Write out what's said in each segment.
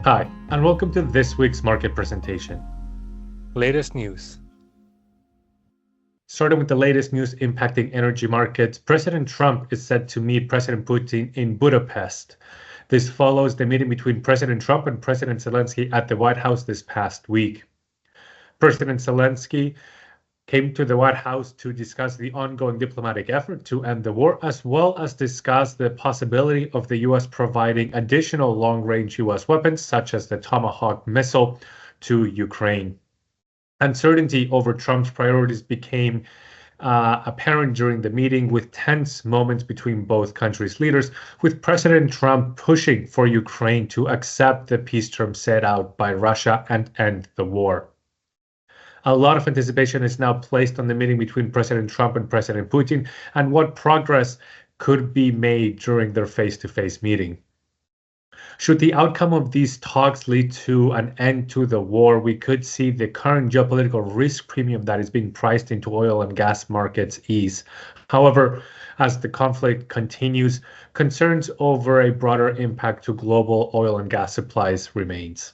Hi, and welcome to this week's market presentation. Latest news. Starting with the latest news impacting energy markets, President Trump is set to meet President Putin in Budapest. This follows the meeting between President Trump and President Zelensky at the White House this past week. President Zelensky came to the White House to discuss the ongoing diplomatic effort to end the war, as well as discuss the possibility of the U.S. providing additional long-range U.S. weapons, such as the Tomahawk missile, to Ukraine. Uncertainty over Trump's priorities became apparent during the meeting, with tense moments between both countries' leaders, with President Trump pushing for Ukraine to accept the peace terms set out by Russia and end the war. A lot of anticipation is now placed on the meeting between President Trump and President Putin and what progress could be made during their face-to-face meeting. Should the outcome of these talks lead to an end to the war, we could see the current geopolitical risk premium that is being priced into oil and gas markets ease. However, as the conflict continues, concerns over a broader impact to global oil and gas supplies remains.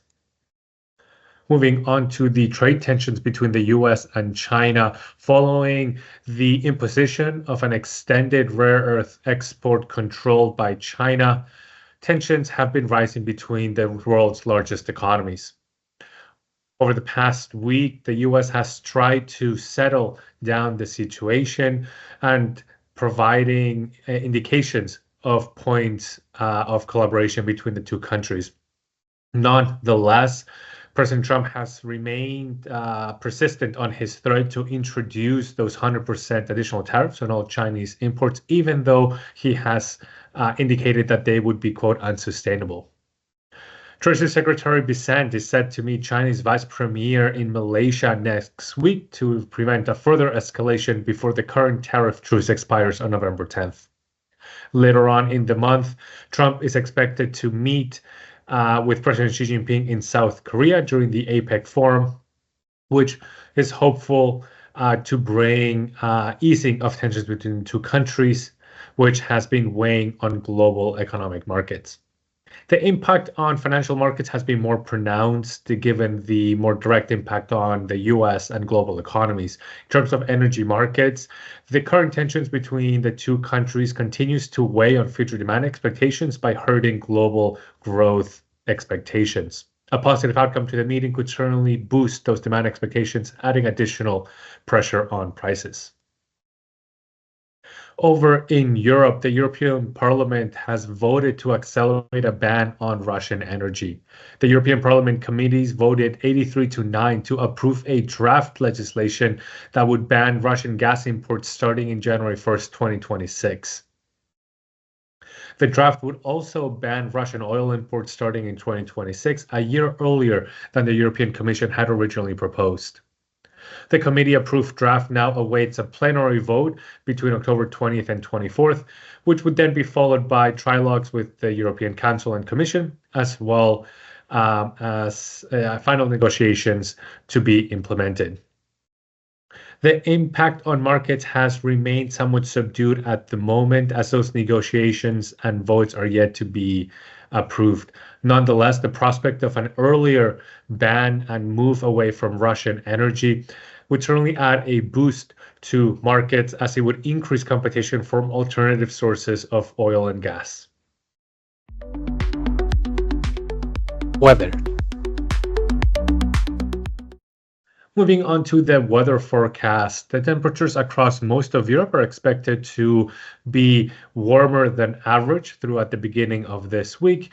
Moving on to the trade tensions between the US and China, following the imposition of an extended rare earth export control by China, tensions have been rising between the world's largest economies. Over the past week, the US has tried to settle down the situation and providing indications of points of collaboration between the two countries. Nonetheless, President Trump has remained persistent on his threat to introduce those 100% additional tariffs on all Chinese imports, even though he has indicated that they would be, quote, unsustainable. Treasury Secretary Bissant is set to meet Chinese Vice Premier in Malaysia next week to prevent a further escalation before the current tariff truce expires on November 10th. Later on in the month, Trump is expected to meet with President Xi Jinping in South Korea during the APEC forum, which is hopeful to bring easing of tensions between the two countries, which has been weighing on global economic markets. The impact on financial markets has been more pronounced given the more direct impact on the US and global economies. In terms of energy markets, the current tensions between the two countries continues to weigh on future demand expectations by hurting global growth expectations. A positive outcome to the meeting could certainly boost those demand expectations, adding additional pressure on prices. Over in Europe, the European Parliament has voted to accelerate a ban on Russian energy. The European Parliament committees voted 83-9 to approve a draft legislation that would ban Russian gas imports starting in January 1st, 2026. The draft would also ban Russian oil imports starting in 2026, a year earlier than the European Commission had originally proposed. The committee-approved draft now awaits a plenary vote between October 20th and 24th, which would then be followed by trilogues with the European Council and Commission, as well as final negotiations to be implemented. The impact on markets has remained somewhat subdued at the moment, as those negotiations and votes are yet to be approved. Nonetheless, the prospect of an earlier ban and move away from Russian energy would certainly add a boost to markets, as it would increase competition from alternative sources of oil and gas. Weather. Moving on to the weather forecast, the temperatures across most of Europe are expected to be warmer than average throughout the beginning of this week,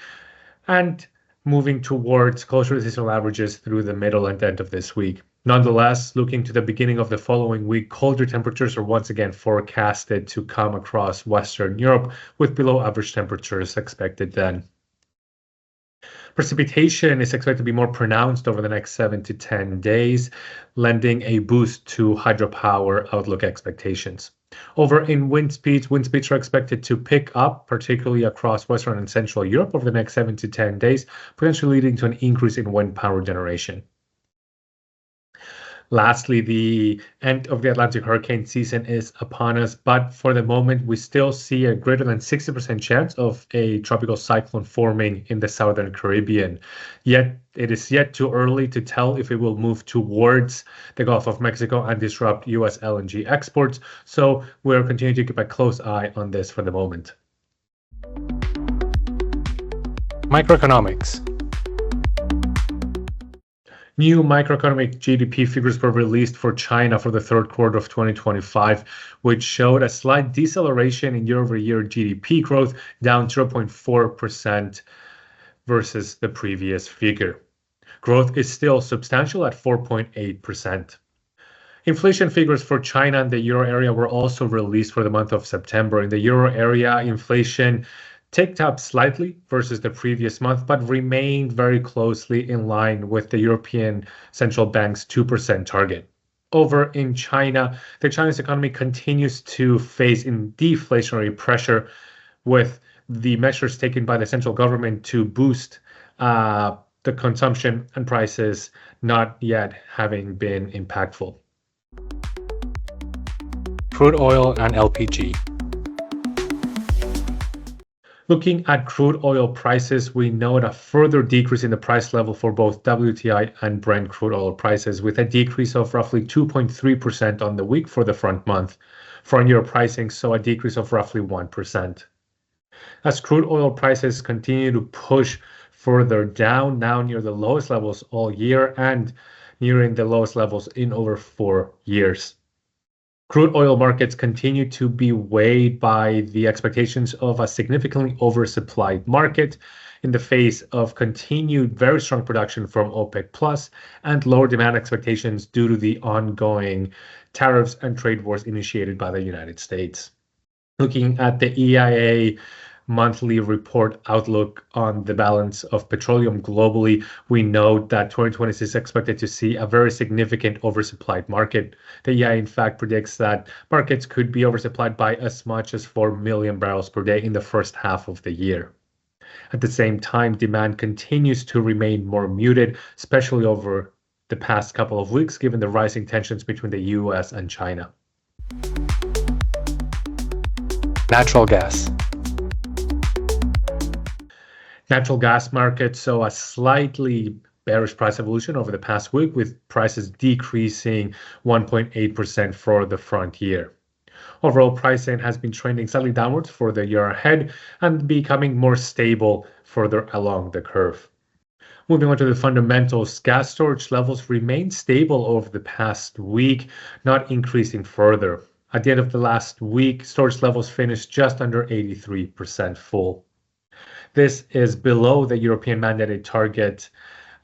and moving towards closer to seasonal averages through the middle and end of this week. Nonetheless, looking to the beginning of the following week, colder temperatures are once again forecasted to come across Western Europe, with below average temperatures expected then. Precipitation is expected to be more pronounced over the next 7 to 10 days, lending a boost to hydropower outlook expectations. Over in wind speeds are expected to pick up, particularly across Western and Central Europe over the next 7 to 10 days, potentially leading to an increase in wind power generation. Lastly, the end of the Atlantic hurricane season is upon us, but for the moment, we still see a greater than 60% chance of a tropical cyclone forming in the southern Caribbean. Yet, it is yet too early to tell if it will move towards the Gulf of Mexico and disrupt U.S. LNG exports, so we're continuing to keep a close eye on this for the moment. Microeconomics. New macroeconomic GDP figures were released for China for the third quarter of 2025, which showed a slight deceleration in year-over-year GDP growth, down 0.4% versus the previous figure. Growth is still substantial at 4.8%. Inflation figures for China and the euro area were also released for the month of September. In the euro area, inflation ticked up slightly versus the previous month, but remained very closely in line with the European Central Bank's 2% target. Over in China, the Chinese economy continues to face deflationary pressure, with the measures taken by the central government to boost the consumption and prices not yet having been impactful. Crude oil and LPG. Looking at crude oil prices, we note a further decrease in the price level for both WTI and Brent crude oil prices, with a decrease of roughly 2.3% on the week for the front month. Foreign euro pricing saw a decrease of roughly 1%. As crude oil prices continue to push further down, now near the lowest levels all year and nearing the lowest levels in over 4 years. Crude oil markets continue to be weighed by the expectations of a significantly oversupplied market in the face of continued very strong production from OPEC Plus and lower demand expectations due to the ongoing tariffs and trade wars initiated by the United States. Looking at the EIA monthly report outlook on the balance of petroleum globally, we note that 2026 is expected to see a very significant oversupplied market. The EIA, in fact, predicts that markets could be oversupplied by as much as 4 million barrels per day in the first half of the year. At the same time, demand continues to remain more muted, especially over the past couple of weeks, given the rising tensions between the US and China. Natural gas. Natural gas markets saw a slightly bearish price evolution over the past week, with prices decreasing 1.8% for the front year. Overall pricing has been trending slightly downwards for the year ahead and becoming more stable further along the curve. Moving on to the fundamentals, gas storage levels remain stable over the past week, not increasing further. At the end of the last week, storage levels finished just under 83% full. This is below the European mandated target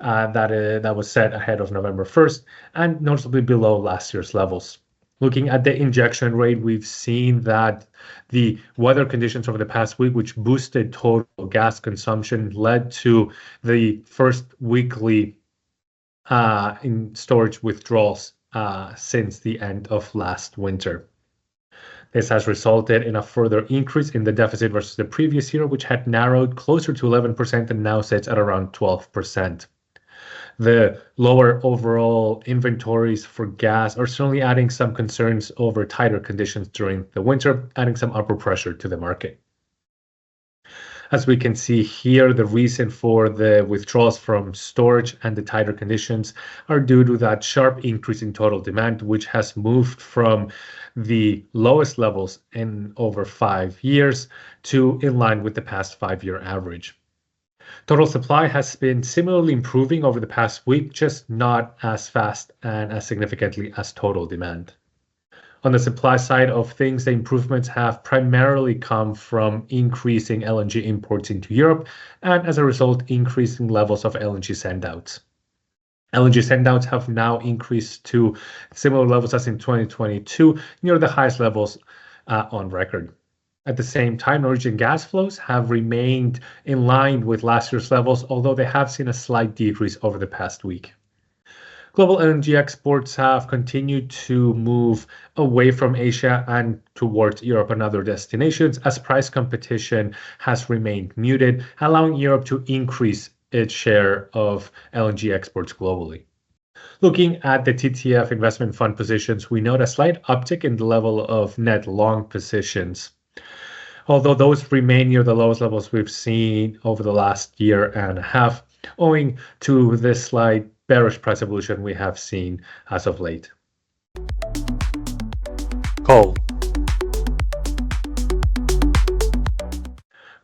that was set ahead of November 1st, and noticeably below last year's levels. Looking at the injection rate, we've seen that the weather conditions over the past week, which boosted total gas consumption, led to the first weekly in storage withdrawals since the end of last winter. This has resulted in a further increase in the deficit versus the previous year, which had narrowed closer to 11% and now sits at around 12%. The lower overall inventories for gas are certainly adding some concerns over tighter conditions during the winter, adding some upward pressure to the market. As we can see here, the reason for the withdrawals from storage and the tighter conditions are due to that sharp increase in total demand, which has moved from the lowest levels in over 5 years to in line with the past 5-year average. Total supply has been similarly improving over the past week, just not as fast and as significantly as total demand. On the supply side of things, the improvements have primarily come from increasing LNG imports into Europe and, as a result, increasing levels of LNG sendouts. LNG sendouts have now increased to similar levels as in 2022, near the highest levels on record. At the same time, Norwegian gas flows have remained in line with last year's levels, although they have seen a slight decrease over the past week. Global LNG exports have continued to move away from Asia and towards Europe and other destinations as price competition has remained muted, allowing Europe to increase its share of LNG exports globally. Looking at the TTF investment fund positions, we note a slight uptick in the level of net long positions, although those remain near the lowest levels we've seen over the last year and a half, owing to the slight bearish price evolution we have seen as of late. Coal.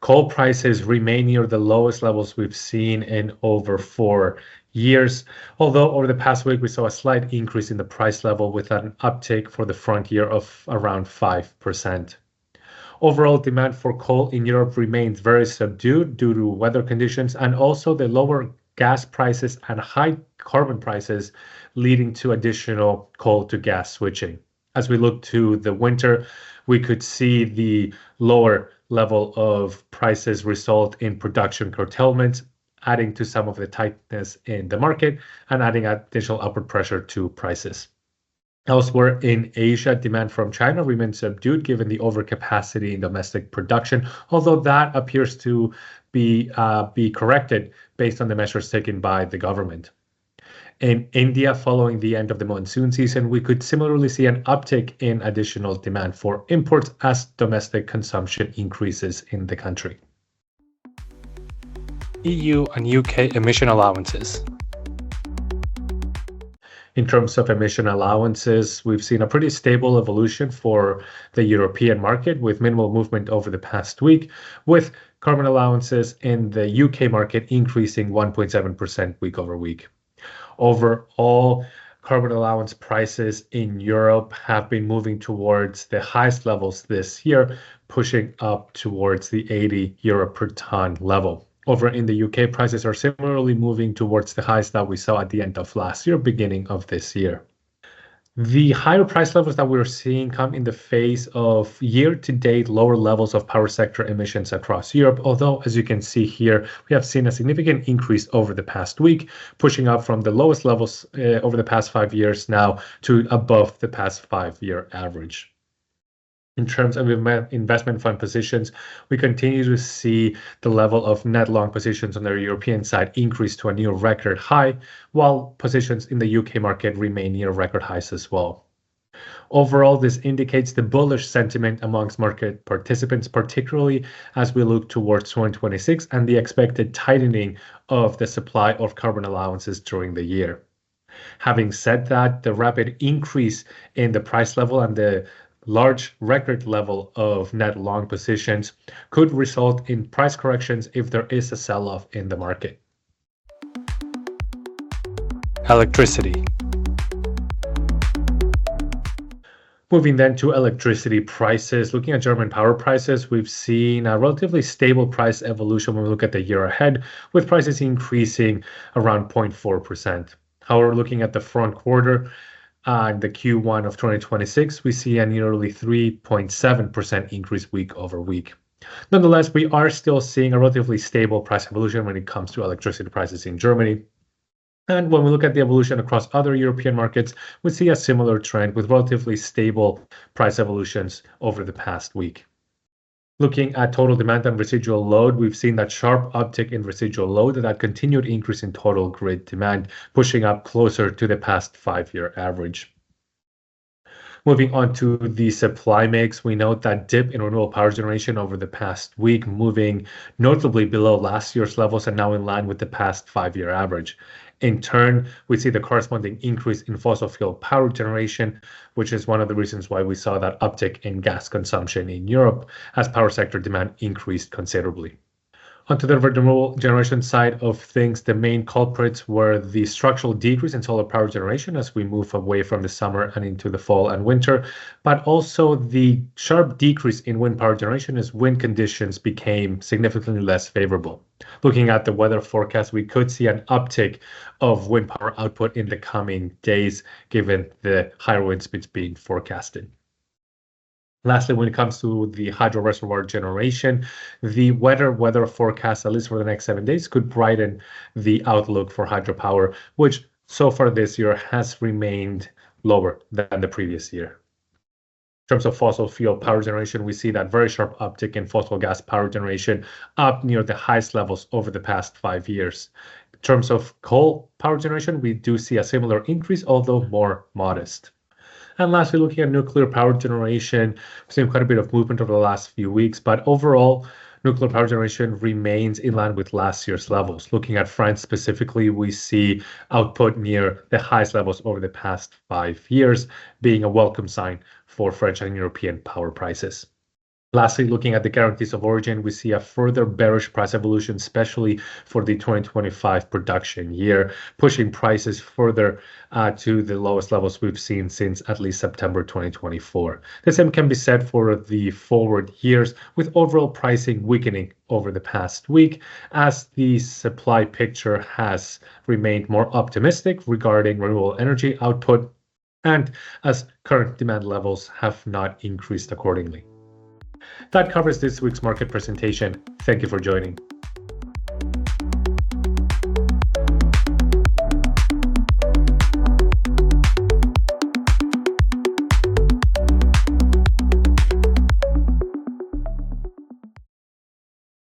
Coal prices remain near the lowest levels we've seen in over 4 years, although over the past week we saw a slight increase in the price level with an uptick for the front year of around 5%. Overall demand for coal in Europe remains very subdued due to weather conditions and also the lower gas prices and high carbon prices leading to additional coal to gas switching. As we look to the winter, we could see the lower level of prices result in production curtailment, adding to some of the tightness in the market and adding additional upward pressure to prices. Elsewhere in Asia, demand from China remains subdued given the overcapacity in domestic production, although that appears to be corrected based on the measures taken by the government. In India, following the end of the monsoon season, we could similarly see an uptick in additional demand for imports as domestic consumption increases in the country. EU and UK emission allowances. In terms of emission allowances, we've seen a pretty stable evolution for the European market with minimal movement over the past week, with carbon allowances in the UK market increasing 1.7% week over week. Overall, carbon allowance prices in Europe have been moving towards the highest levels this year, pushing up towards the 80 euro per ton level. Over in the UK, prices are similarly moving towards the highs that we saw at the end of last year, beginning of this year. The higher price levels that we're seeing come in the face of year-to-date lower levels of power sector emissions across Europe, although, as you can see here, we have seen a significant increase over the past week, pushing up from the lowest levels over the past 5 years now to above the past 5-year average. In terms of investment fund positions, we continue to see the level of net long positions on the European side increase to a new record high, while positions in the UK market remain near record highs as well. Overall, this indicates the bullish sentiment amongst market participants, particularly as we look towards 2026 and the expected tightening of the supply of carbon allowances during the year. Having said that, the rapid increase in the price level and the large record level of net long positions could result in price corrections if there is a sell-off in the market. Electricity. Moving then to electricity prices, looking at German power prices, we've seen a relatively stable price evolution when we look at the year ahead, with prices increasing around 0.4%. However, looking at the front quarter, the Q1 of 2026, we see a nearly 3.7% increase week over week. Nonetheless, we are still seeing a relatively stable price evolution when it comes to electricity prices in Germany. And when we look at the evolution across other European markets, we see a similar trend with relatively stable price evolutions over the past week. Looking at total demand and residual load, we've seen that sharp uptick in residual load and that continued increase in total grid demand, pushing up closer to the past 5-year average. Moving on to the supply mix, we note that dip in renewable power generation over the past week, moving notably below last year's levels and now in line with the past 5-year average. In turn, we see the corresponding increase in fossil fuel power generation, which is one of the reasons why we saw that uptick in gas consumption in Europe as power sector demand increased considerably. Onto the renewable generation side of things, the main culprits were the structural decrease in solar power generation as we move away from the summer and into the fall and winter, but also the sharp decrease in wind power generation as wind conditions became significantly less favorable. Looking at the weather forecast, we could see an uptick of wind power output in the coming days, given the higher wind speeds being forecasted. Lastly, when it comes to the hydro reservoir generation, the weather forecast, at least for the next 7 days, could brighten the outlook for hydropower, which so far this year has remained lower than the previous year. In terms of fossil fuel power generation, we see that very sharp uptick in fossil gas power generation up near the highest levels over the past 5 years. terms of coal power generation, we do see a similar increase, although more modest. And lastly, looking at nuclear power generation, we've seen quite a bit of movement over the last few weeks, but overall, nuclear power generation remains in line with last year's levels. Looking at France specifically, we see output near the highest levels over the past 5 years, being a welcome sign for French and European power prices. Lastly, looking at the guarantees of origin, we see a further bearish price evolution, especially for the 2025 production year, pushing prices further to the lowest levels we've seen since at least September 2024. The same can be said for the forward years, with overall pricing weakening over the past week as the supply picture has remained more optimistic regarding renewable energy output and as current demand levels have not increased accordingly. That covers this week's market presentation. Thank you for joining.